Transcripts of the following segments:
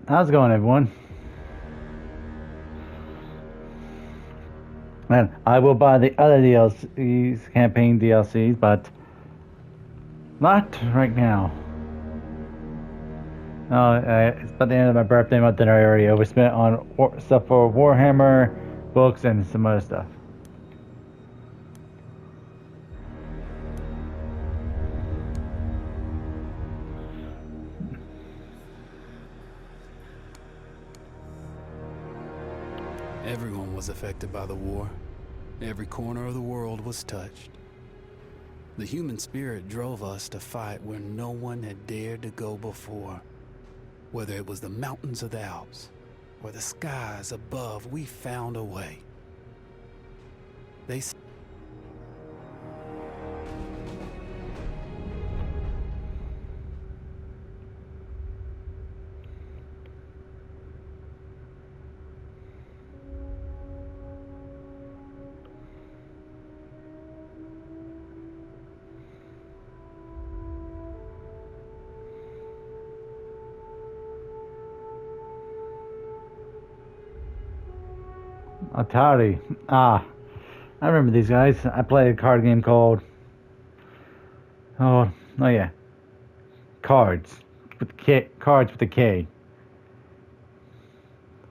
How's it going, everyone? Man, I will buy the other DLCs, campaign DLCs, but not right now. It's about the end of my birthday month, and I already overspent on stuff for Warhammer, books, and some other stuff. Everyone was affected by the war. Every corner of the world was touched. The human spirit drove us to fight where no one had dared to go before. Whether it was the mountains of the Alps or the skies above, we found a way. They Atari. I remember these guys. I played a card game called... Oh yeah. Cards. Cards with a K.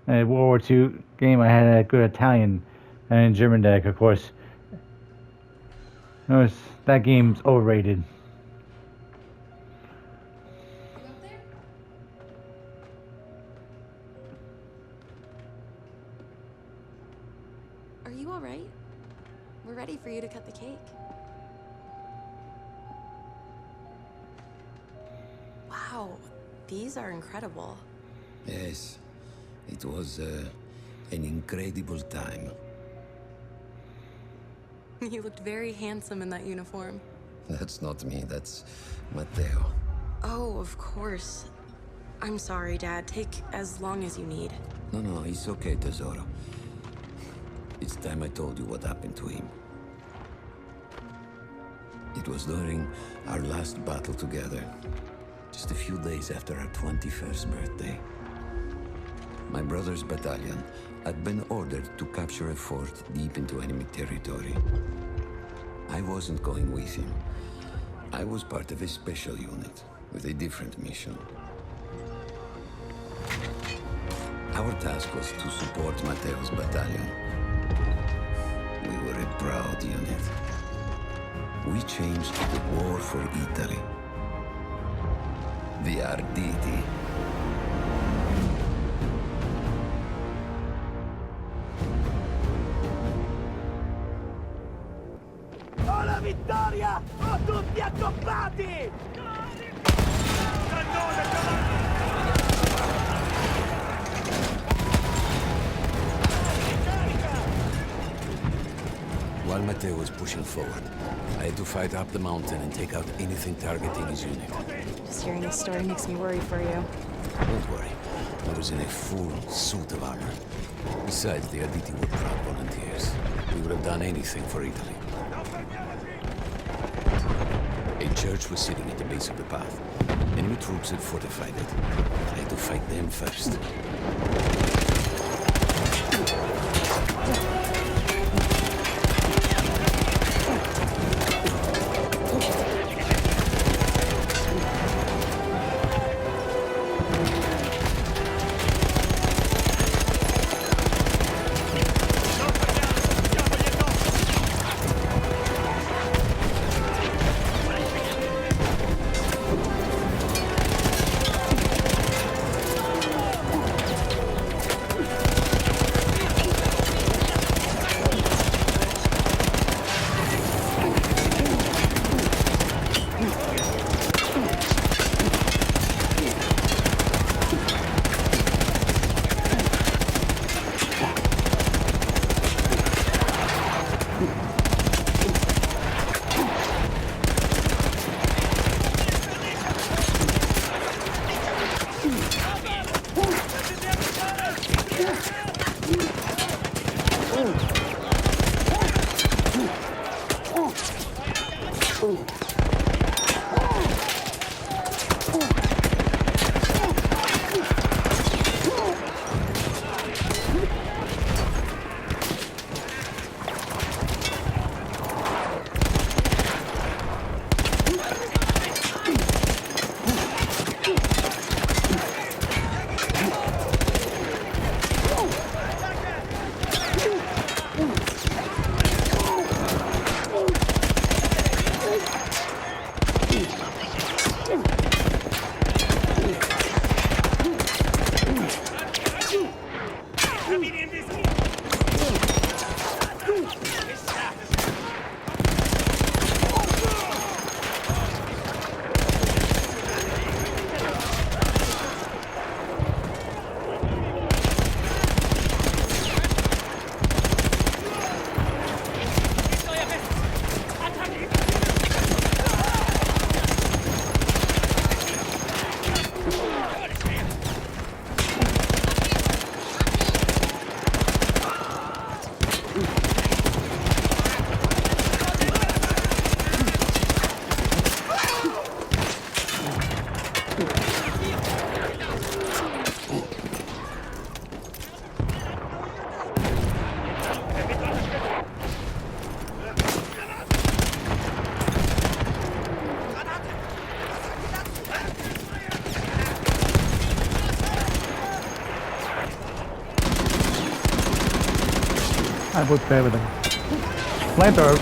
And World War II game, I had a good Italian and German deck, of course. That game's overrated. Are you all right? We're ready for you to cut the cake. Wow, these are incredible. Yes, it was an incredible time. You looked very handsome in that uniform. That's not me, that's Matteo. Oh, of course. I'm sorry, Dad. Take as long as you need. No, it's okay, Tesoro. It's time I told you what happened to him. It was during our last battle together, just a few days after our 21st birthday. My brother's battalion had been ordered to capture a fort deep into enemy territory. I wasn't going with him. I was part of a special unit with a different mission. Our task was to support Matteo's battalion. We were a proud unit. We changed the war for Italy. The Arditi. Ho la vittoria! Ho tutti accoppati! While Matteo was pushing forward, I had to fight up the mountain and take out anything targeting his unit. Just hearing this story makes me worry for you. Don't worry, I was in a full suit of armor. Besides, the Arditi were proud volunteers. We would have done anything for Italy. A church was sitting at the base of the path. Enemy troops had fortified it. I had to fight them first. I would play with them. Flamethrower.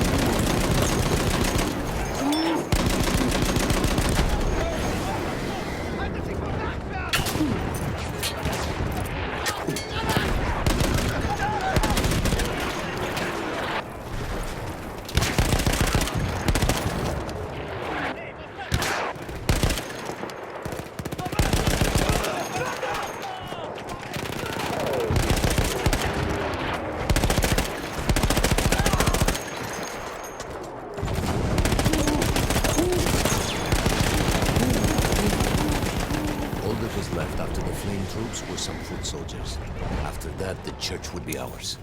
Left after the flame troops were some foot soldiers. After that, the church would be ours.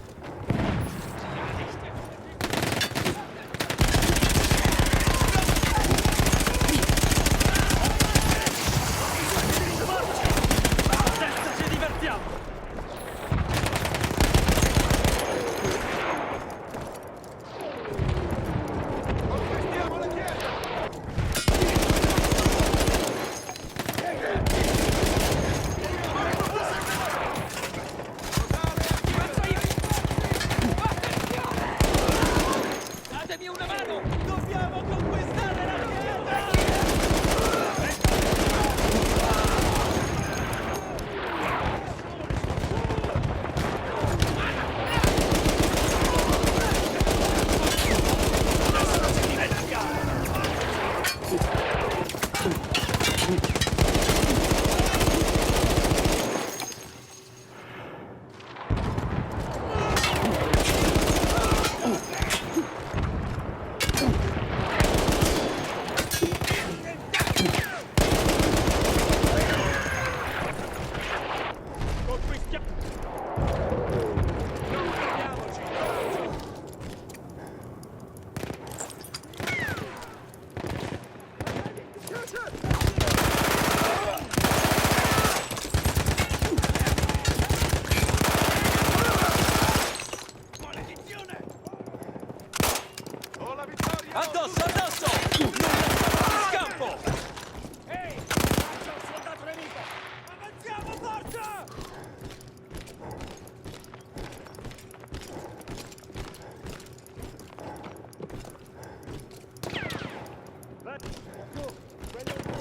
Addosso, addosso! Non lasciamo scampo! Ehi! C'è un soldato nemico! Avanziamo, forza! Tu, quello è uno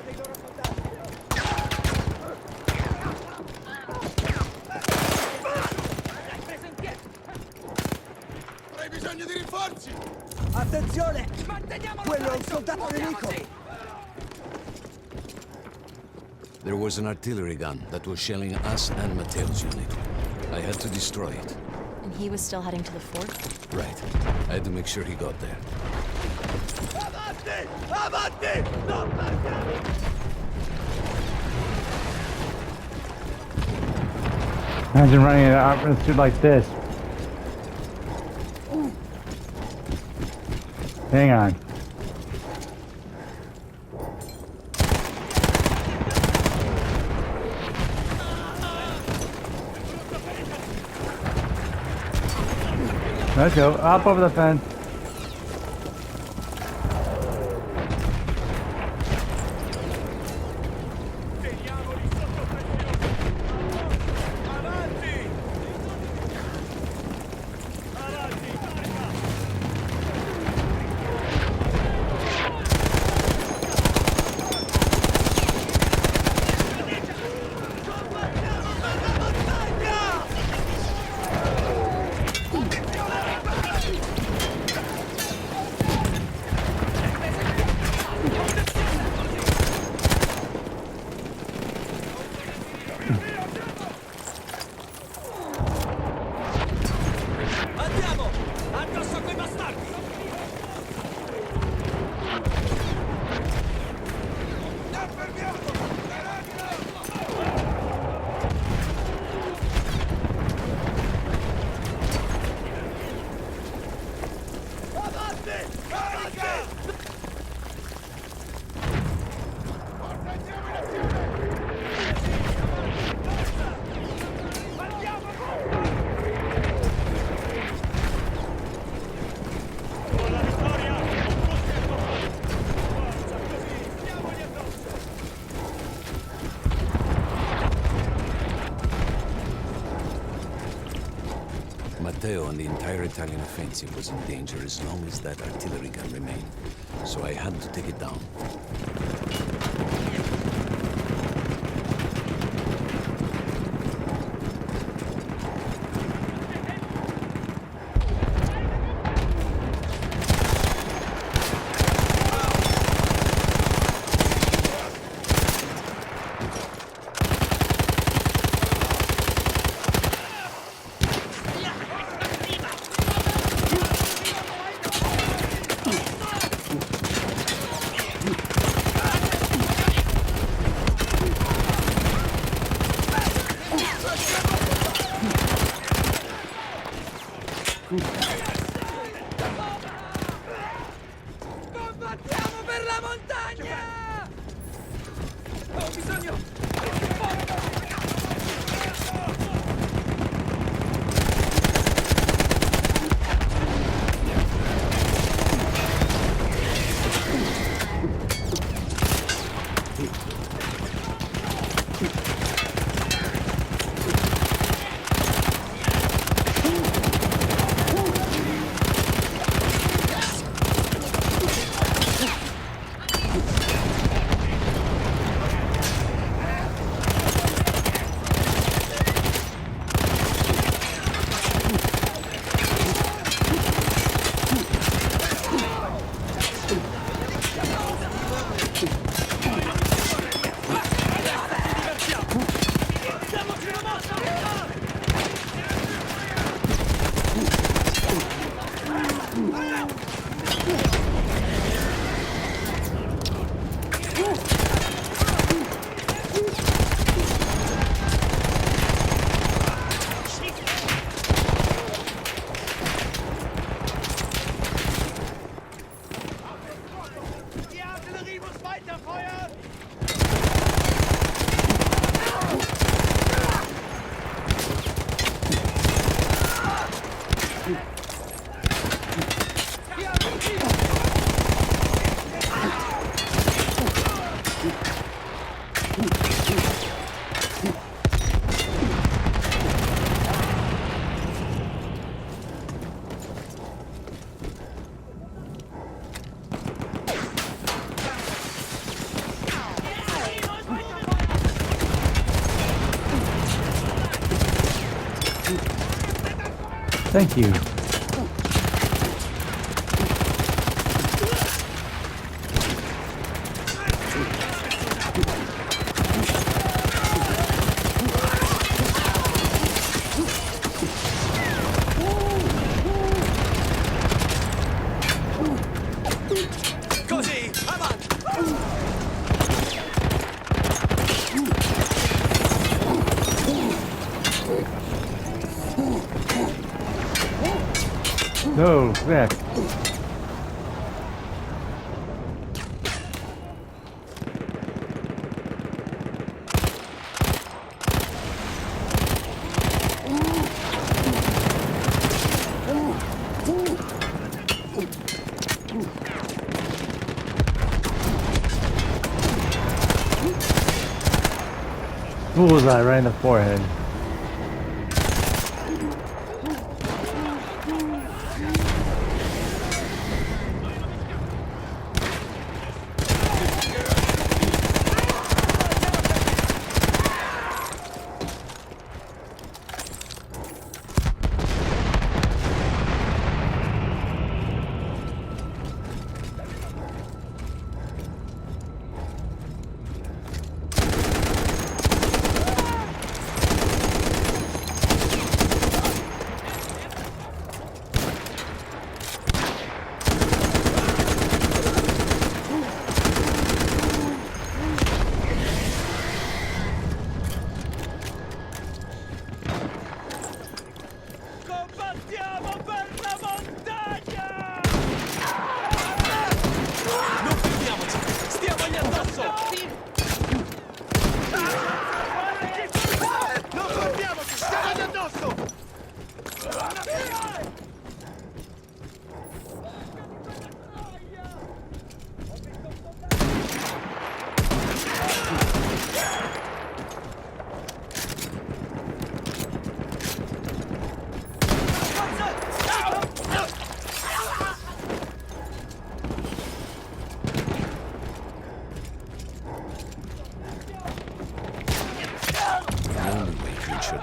dei loro soldati! L'hai preso in piedi! Avrei bisogno di rinforzi! Attenzione! Quello è un soldato nemico! There was an artillery gun that was shelling us and Matteo's unit. I had to destroy it. And he was still heading to the fort? Right. I had to make sure he got there. Avanti! Avanti! Non partiamo! Imagine running an altitude like this. Hang on. Let's go. Up over the fence. Teniamoli sotto pressione! Avanti! Avanti! Andiamo! Addosso a quei bastardi! Non fermiamo! Avanti! Avanti! Forza, entriamo in azione! Matteo and the entire Italian offensive was in danger as long as that artillery gun remained. So I had to take it down. Combattiamo per la montagna! Ho bisogno... Die Artillerie muss weiterfeuern! Thank you. Così, avanti! No, back. Bullseye right in the forehead.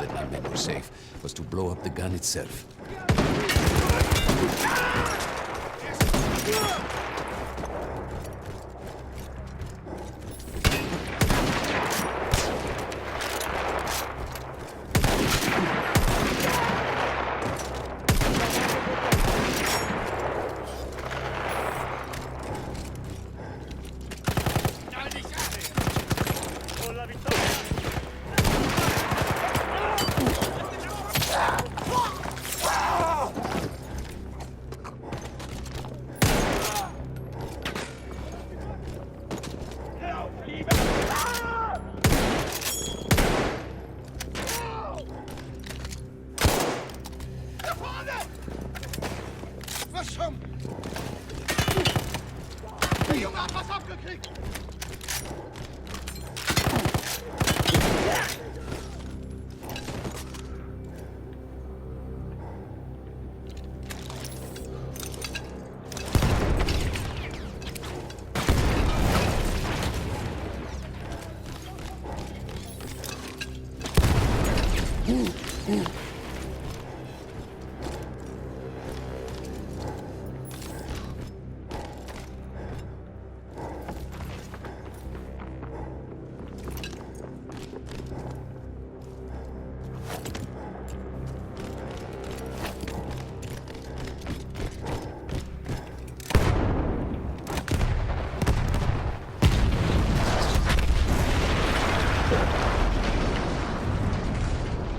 Vietnam men were safe was to blow up the gun itself. Verschwunden! Der Junge hat was abgekriegt!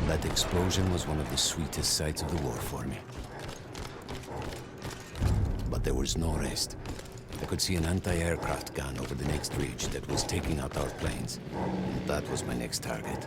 That explosion was one of the sweetest sights of the war for me. But there was no rest. I could see an anti-aircraft gun over the next ridge that was taking out our planes. And that was my next target.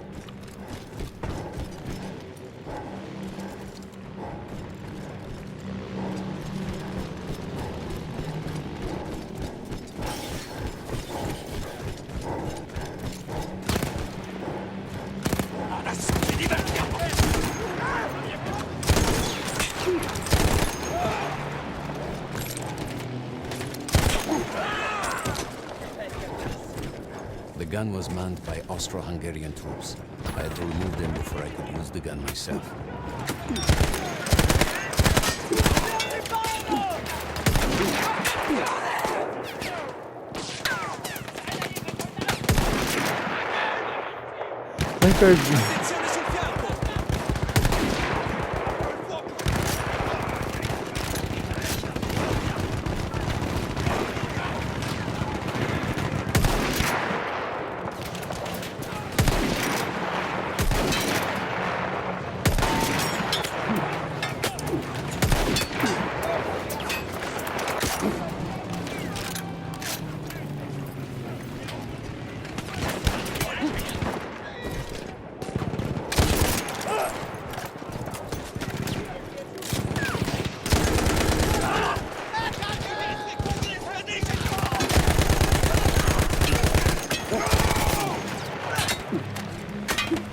The gun was manned by Austro-Hungarian troops. I had to remove them before I could use the gun myself. I think there's Attenzione sul fianco!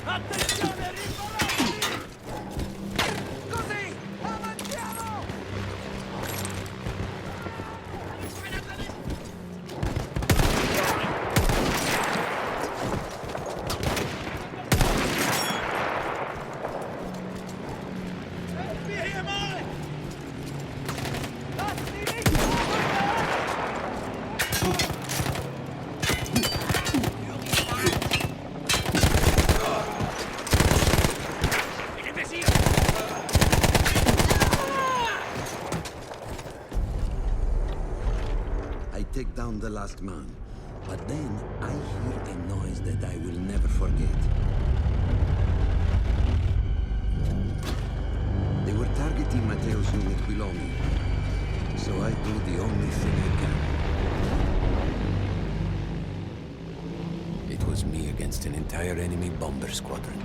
Attenzione, rivolati! Così, avanziamo! Via hier mal! Lass die nicht I take down the last man, but then I hear a noise that I will never forget. They were targeting Matteo's unit below me, so I do the only thing I can. It was me against an entire enemy bomber squadron.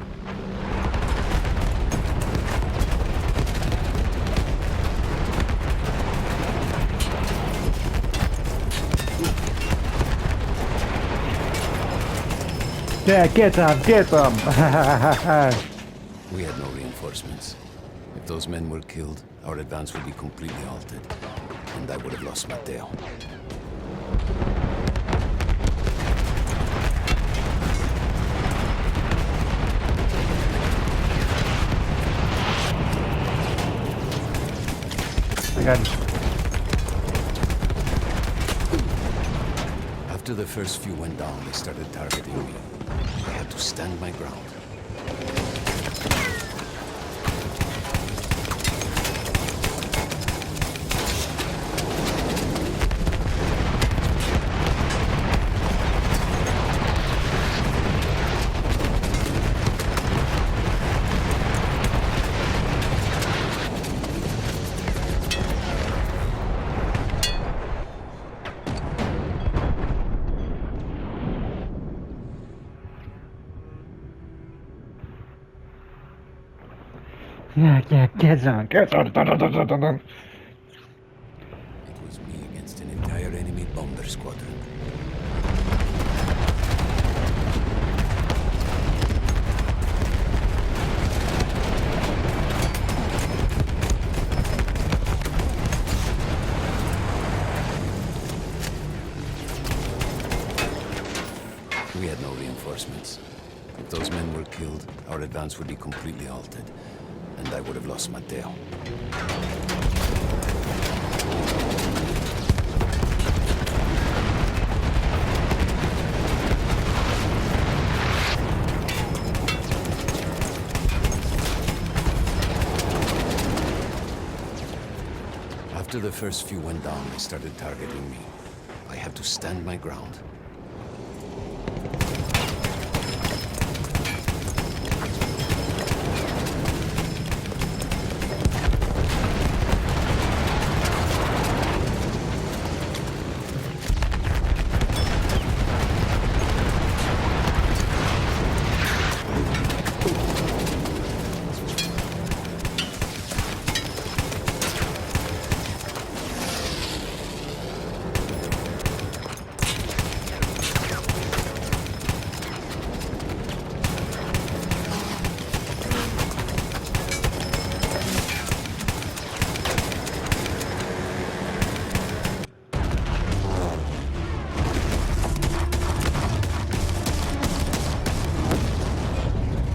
yeah, get them, get them. We had no reinforcements. If those men were killed, our advance would be completely halted, and I would have lost Matteo. got After the first few went down, they started targeting me. I had to stand my ground. Yeah, get on. It was me against an entire enemy bomber squadron. We had no reinforcements. If those men were killed, our advance would be completely halted, and I would have lost Mateo. After the first few went down, they started targeting me. I had to stand my ground.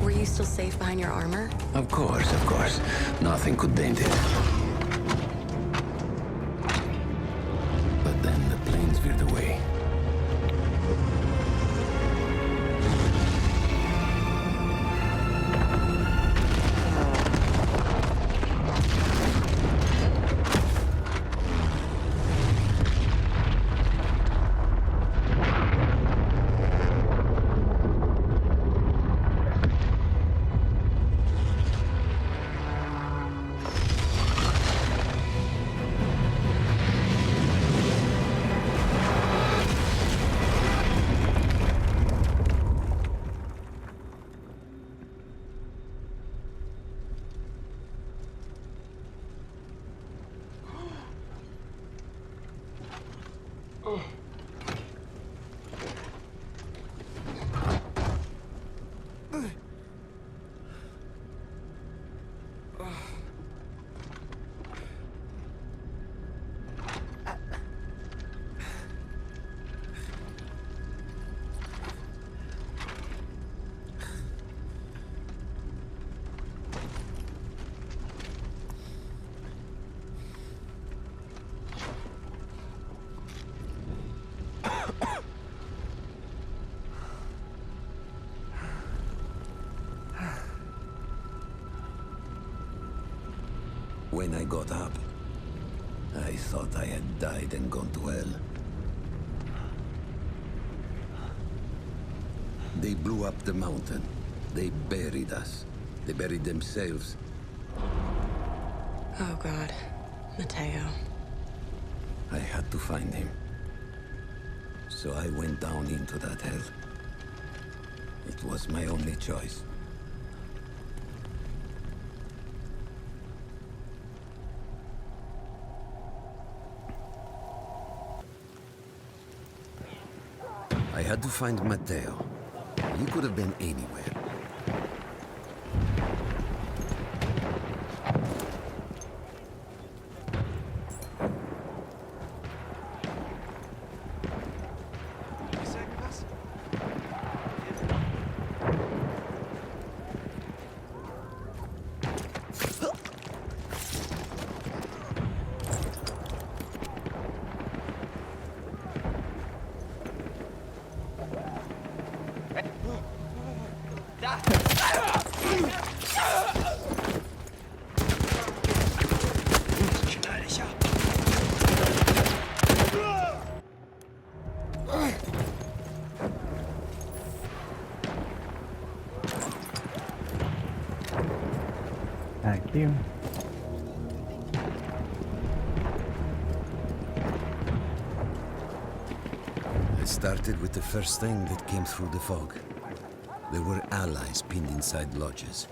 Were you still safe behind your armor? Of course, of course. Nothing could dent it. But then the planes veered away. When I got up, I thought I had died and gone to hell. They blew up the mountain. They buried us. They buried themselves. Oh, God. Mateo. I had to find him. So I went down into that hell. It was my only choice. I had to find Mateo. He could have been anywhere. Thank you. I started with the first thing that came through the fog. There were allies pinned inside lodges.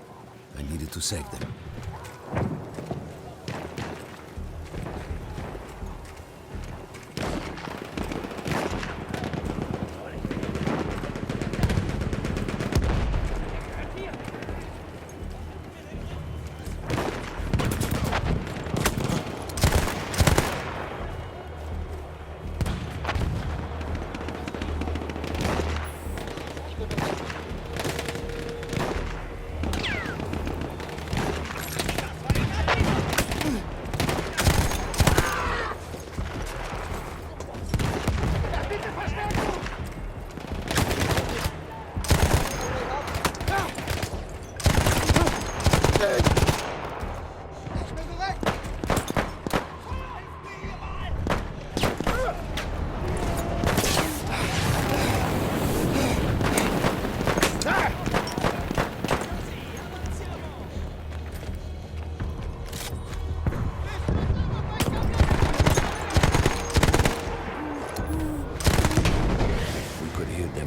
I needed to save them.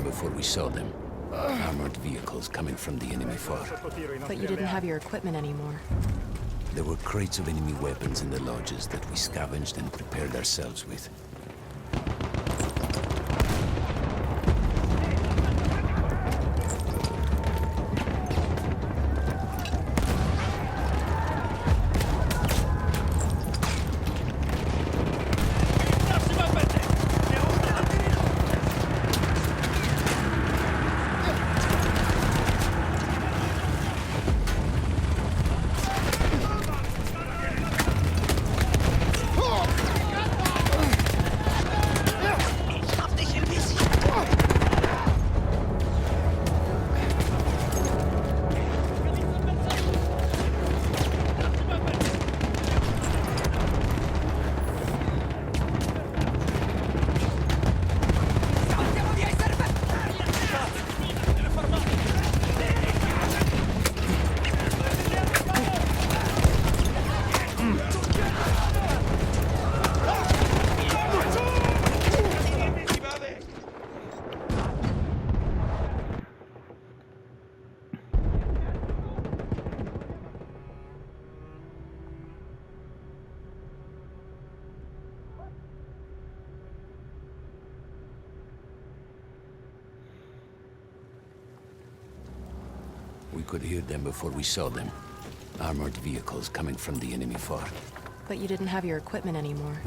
Before we saw them. Armored vehicles coming from the enemy fort. But you didn't have your equipment anymore. There were crates of enemy weapons in the lodges that we scavenged and prepared ourselves with. We could hear them before we saw them. Armored vehicles coming from the enemy fort. But you didn't have your equipment anymore.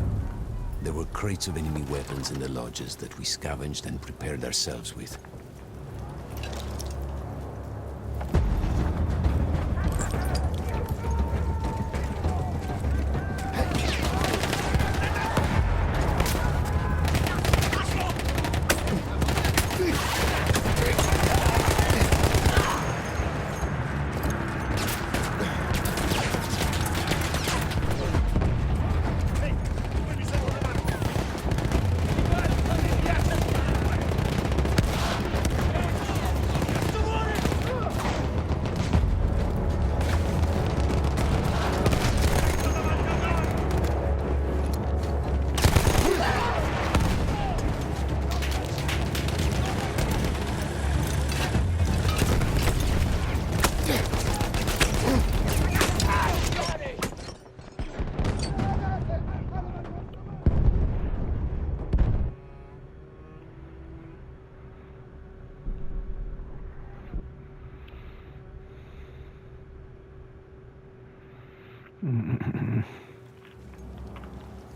There were crates of enemy weapons in the lodges that we scavenged and prepared ourselves with.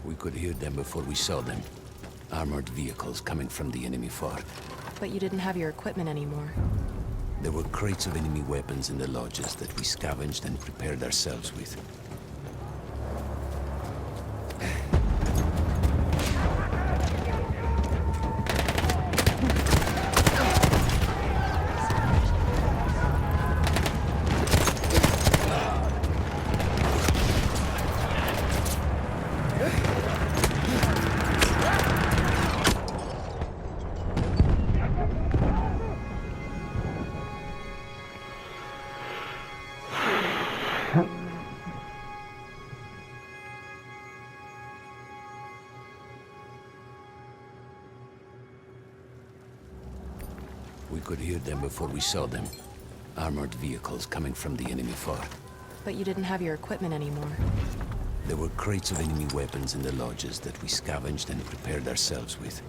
We could hear them before we saw them. Armored vehicles coming from the enemy fort. But you didn't have your equipment anymore. There were crates of enemy weapons in the lodges that we scavenged and prepared ourselves with. could hear them before we saw them. Armored vehicles coming from the enemy fort. But you didn't have your equipment anymore. There were crates of enemy weapons in the lodges that we scavenged and prepared ourselves with.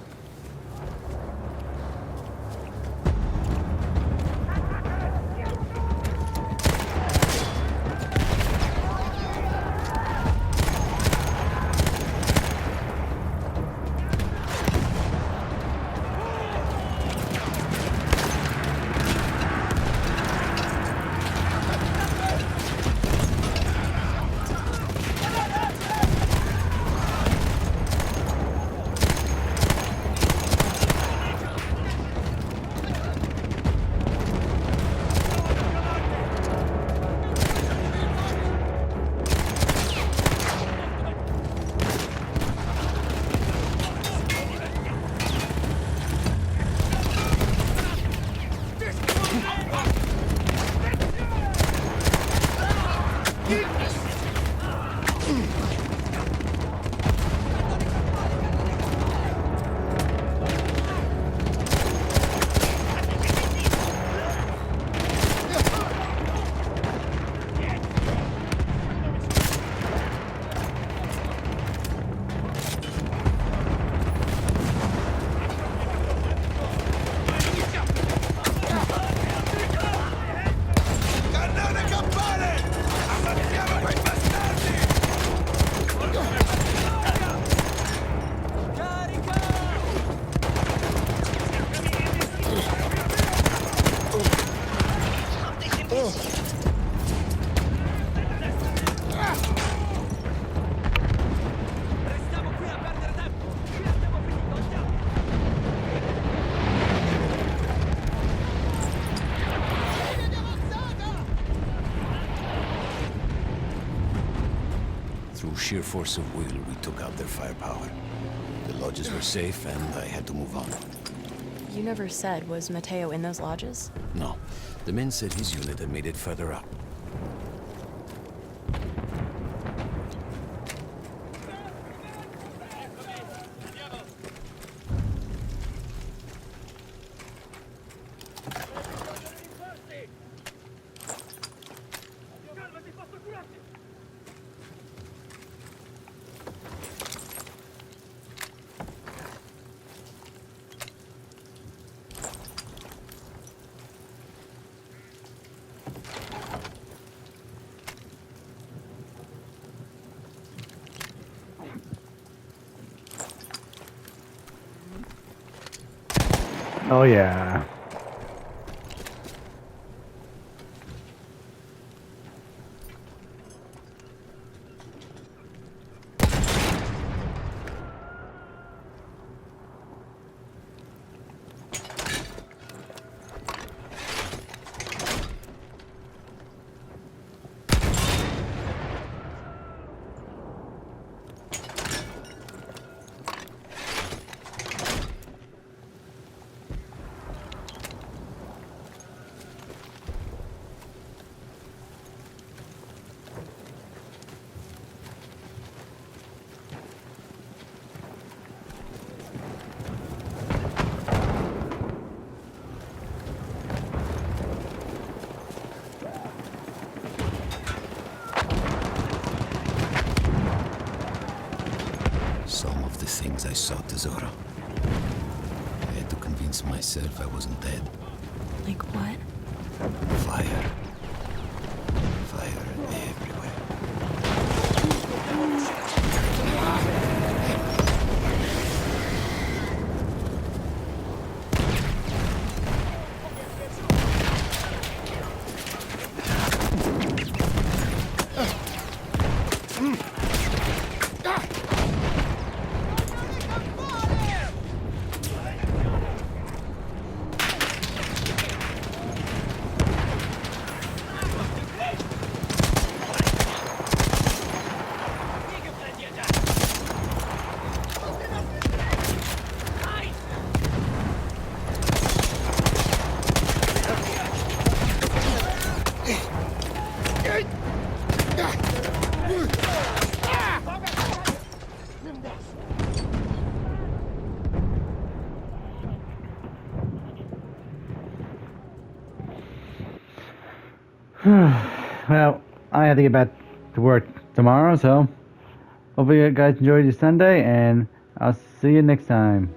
Cannone campane! Ammazziamo quei bastardi! Restiamo qui a perdere tempo! Qui abbiamo finito, andiamo! Through sheer force of will, we took out their firepower. The lodges were safe, and I had to move on. You never said, was Mateo in those lodges? No, the men said his unit had made it further up. Calmati, posso curarti! Oh yeah. Some of the things I saw, Tesoro. I had to convince myself I wasn't dead. Like what? Fire. Fire everywhere. Well, I have to get back to work tomorrow, so hopefully you guys enjoyed your Sunday, and I'll see you next time.